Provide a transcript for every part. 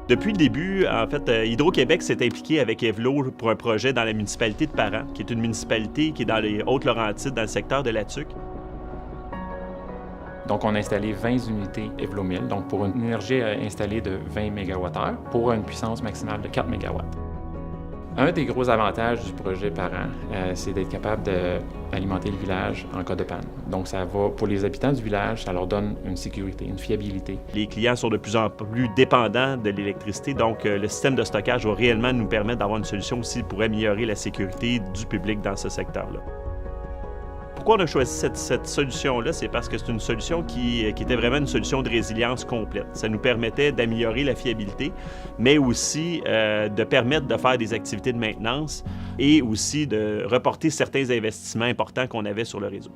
Depuis le début, en fait, Hydro-Québec s'est impliqué avec Evlo pour un projet dans la municipalité de Parent, qui est une municipalité qui est dans les Hautes-Laurentides, dans le secteur de la Tuque. Donc, on a installé 20 unités Evlo 1000, donc pour une énergie installée de 20 MWh pour une puissance maximale de 4 MW. Un des gros avantages du projet Parent, c'est d'être capable d'alimenter le village en cas de panne. Donc, ça va, pour les habitants du village, ça leur donne une sécurité, une fiabilité. Les clients sont de plus en plus dépendants de l'électricité, donc le système de stockage va réellement nous permettre d'avoir une solution aussi pour améliorer la sécurité du public dans ce secteur-là. Pourquoi on a choisi cette solution-là? C'est parce que c'est une solution qui était vraiment une solution de résilience complète. Ça nous permettait d'améliorer la fiabilité, mais aussi de permettre de faire des activités de maintenance et aussi de reporter certains investissements importants qu'on avait sur le réseau.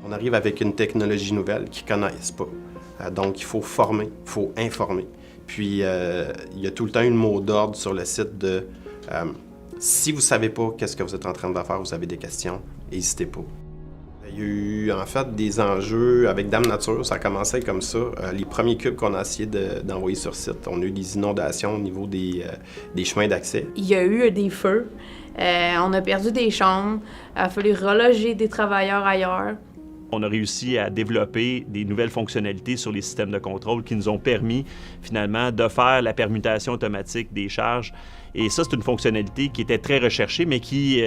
On arrive avec une technologie nouvelle qu'ils ne connaissent pas. Donc, il faut former, il faut informer. Puis, il y a tout le temps une mot d'ordre sur le site de si vous ne savez pas qu'est-ce que vous êtes en train de faire, vous avez des questions, n'hésitez pas. Il y a eu en fait des enjeux avec Dame Nature, ça a commencé comme ça. Les premiers cubes qu'on a essayé d'envoyer sur site, on a eu des inondations au niveau des chemins d'accès. Il y a eu des feux, on a perdu des chambres, il a fallu reloger des travailleurs ailleurs. On a réussi à développer des nouvelles fonctionnalités sur les systèmes de contrôle qui nous ont permis finalement de faire la permutation automatique des charges. Et ça, c'est une fonctionnalité qui était très recherchée, mais qui,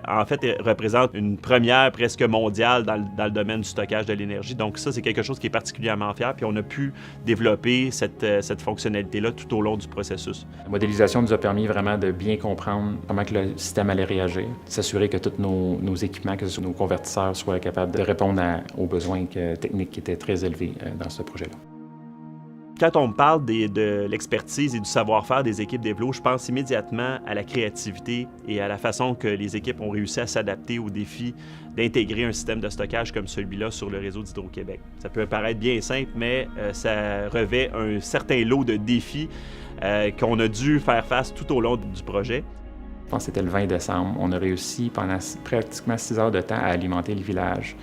en fait, représente une première presque mondiale dans le domaine du stockage de l'énergie. Donc ça, c'est quelque chose qui est particulièrement fier. Puis on a pu développer cette fonctionnalité-là tout au long du processus. La modélisation nous a permis vraiment de bien comprendre comment que le système allait réagir, s'assurer que tous nos équipements, que ce soit nos convertisseurs, soient capables de répondre aux besoins techniques qui étaient très élevés dans ce projet-là. Quand on me parle de l'expertise et du savoir-faire des équipes d'Evlo, je pense immédiatement à la créativité et à la façon que les équipes ont réussi à s'adapter aux défis d'intégrer un système de stockage comme celui-là sur le réseau d'Hydro-Québec. Ça peut paraître bien simple, mais ça revêt un certain lot de défis qu'on a dû faire face tout au long du projet. Je pense que c'était le 20 décembre. On a réussi pendant pratiquement 6 heures de temps à alimenter le village.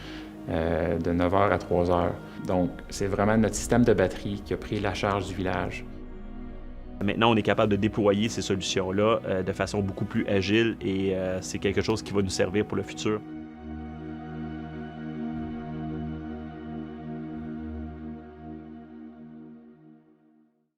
De 9h à 3h. Donc, c'est vraiment notre système de batterie qui a pris la charge du village. Maintenant, on est capable de déployer ces solutions-là de façon beaucoup plus agile et c'est quelque chose qui va nous servir pour le futur.